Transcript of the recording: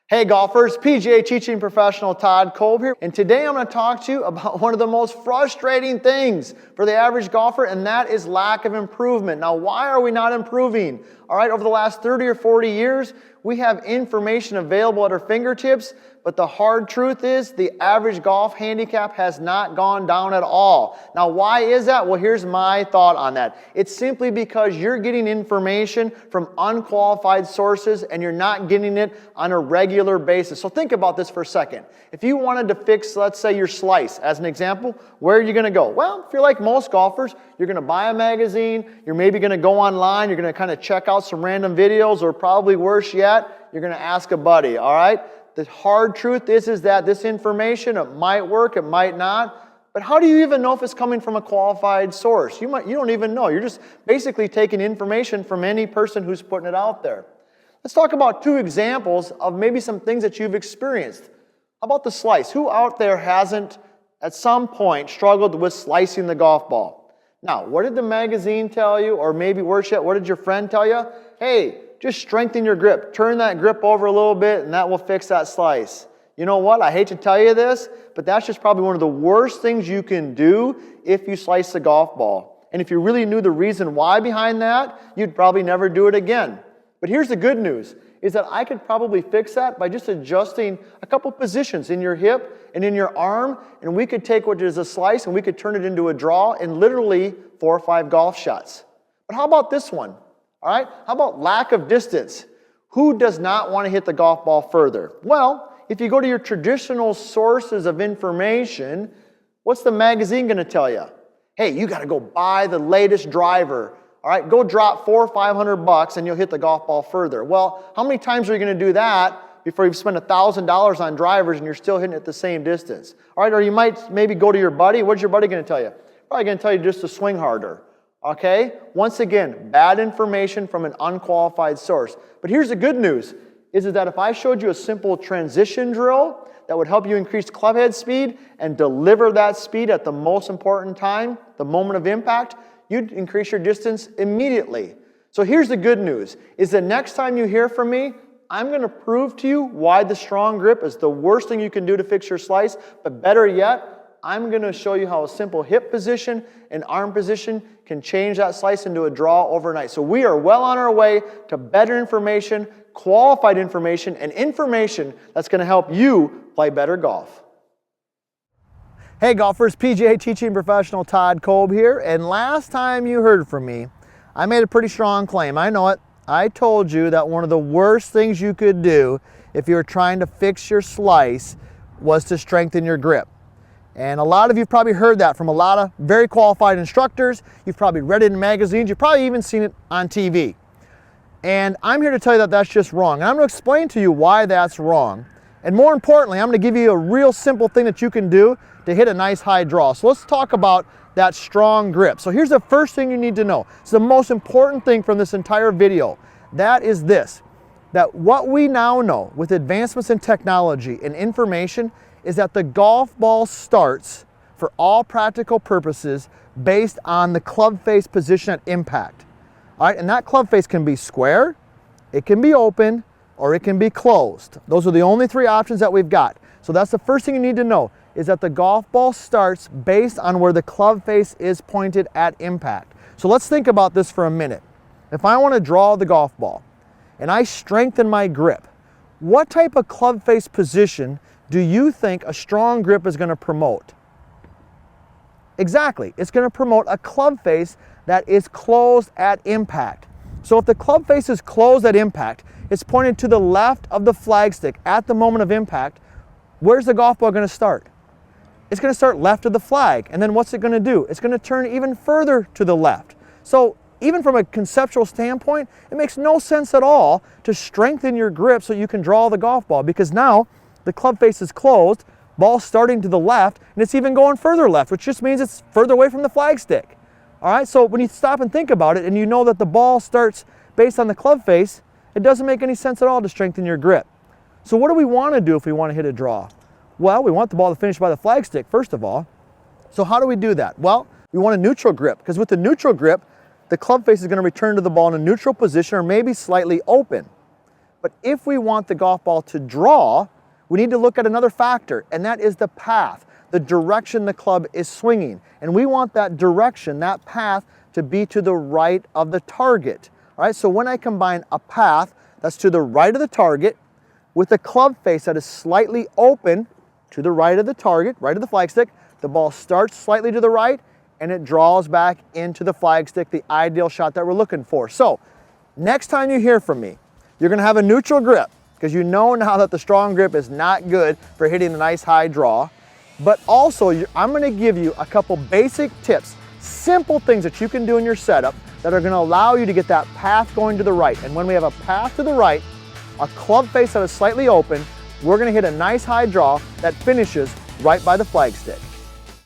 Hey golfers, PGA teaching professional Todd Kolb here, and today I'm going to talk to you about one of the most frustrating things for the average golfer, and that is lack of improvement. Now, why are we not improving? All right, over the last 30 or 40 years, we have information available at our fingertips, but the hard truth is the average golf handicap has not gone down at all. Now, why is that? Well, here's my thought on that. It's simply because you're getting information from unqualified sources and you're not getting it on a regular basis. So think about this for a second. If you wanted to fix, let's say, your slice, as an example, where are you going to go? Well, if you're like most golfers, you're going to buy a magazine, you're maybe going to go online, you're going to kind of check out some random videos, or probably worse yet, you're going to ask a buddy, all right? The hard truth is that this information, it might work, it might not, but how do you even know if it's coming from a qualified source? You don't even know. You're just basically taking information from any person who's putting it out there. Let's talk about two examples of maybe some things that you've experienced. How about the slice? Who out there hasn't at some point struggled with slicing the golf ball? Now, what did the magazine tell you, or maybe worse yet, what did your friend tell you? Hey, just strengthen your grip. Turn that grip over a little bit and that will fix that slice. You know what? I hate to tell you this, but that's just probably one of the worst things you can do if you slice the golf ball. And if you really knew the reason why behind that, you'd probably never do it again. But here's the good news, is that I could probably fix that by just adjusting a couple positions in your hip and in your arm, and we could take what is a slice and we could turn it into a draw in literally 4 or 5 golf shots. But how about this one? All right, how about lack of distance? Who does not want to hit the golf ball further? Well, if you go to your traditional sources of information, what's the magazine going to tell you? Hey, you got to go buy the latest driver. All right, go drop $400 or $500 and you'll hit the golf ball further. Well, how many times are you going to do that before you've spent $1,000 on drivers and you're still hitting it the same distance? All right, or you might maybe go to your buddy. What's your buddy going to tell you? Probably going to tell you just to swing harder. Okay? Once again, bad information from an unqualified source. But here's the good news, is that if I showed you a simple transition drill that would help you increase club head speed and deliver that speed at the most important time, the moment of impact, you'd increase your distance immediately. So here's the good news, is that next time you hear from me, I'm going to prove to you why the strong grip is the worst thing you can do to fix your slice, but better yet, I'm going to show you how a simple hip position and arm position can change that slice into a draw overnight. So we are well on our way to better information, qualified information, and information that's going to help you play better golf. Hey golfers, PGA teaching professional Todd Kolb here, and last time you heard from me, I made a pretty strong claim. I know it. I told you that one of the worst things you could do if you were trying to fix your slice was to strengthen your grip. And a lot of you probably heard that from a lot of very qualified instructors. You've probably read it in magazines. You've probably even seen it on TV. And I'm here to tell you that that's just wrong. And I'm going to explain to you why that's wrong. And more importantly, I'm going to give you a real simple thing that you can do to hit a nice high draw. So let's talk about that strong grip. So here's the first thing you need to know. It's the most important thing from this entire video. That is this, that what we now know with advancements in technology and information is that the golf ball starts, for all practical purposes, based on the club face position at impact. All right, and that club face can be square, it can be open, or it can be closed. Those are the only 3 options that we've got. So that's the first thing you need to know, is that the golf ball starts based on where the club face is pointed at impact. So let's think about this for a minute. If I want to draw the golf ball, and I strengthen my grip, what type of club face position do you think a strong grip is going to promote? Exactly. It's going to promote a club face that is closed at impact. So if the club face is closed at impact, it's pointed to the left of the flagstick at the moment of impact, where's the golf ball going to start? It's going to start left of the flag. And then what's it going to do? It's going to turn even further to the left. So even from a conceptual standpoint, it makes no sense at all to strengthen your grip so you can draw the golf ball, because now the club face is closed, ball starting to the left, and it's even going further left, which just means it's further away from the flagstick. All right, so when you stop and think about it and you know that the ball starts based on the club face, it doesn't make any sense at all to strengthen your grip. So what do we want to do if we want to hit a draw? Well, we want the ball to finish by the flagstick, first of all. So how do we do that? Well, we want a neutral grip, because with the neutral grip, the club face is going to return to the ball in a neutral position or maybe slightly open. But if we want the golf ball to draw, we need to look at another factor, and that is the path, the direction the club is swinging. And we want that direction, that path, to be to the right of the target. All right, so when I combine a path that's to the right of the target with a club face that is slightly open to the right of the target, right of the flagstick, the ball starts slightly to the right and it draws back into the flagstick, the ideal shot that we're looking for. So next time you hear from me, you're gonna have a neutral grip, because you know now that the strong grip is not good for hitting a nice high draw. But also, I'm gonna give you a couple basic tips, simple things that you can do in your setup that are gonna allow you to get that path going to the right. And when we have a path to the right, a club face that is slightly open, we're gonna hit a nice high draw that finishes right by the flagstick.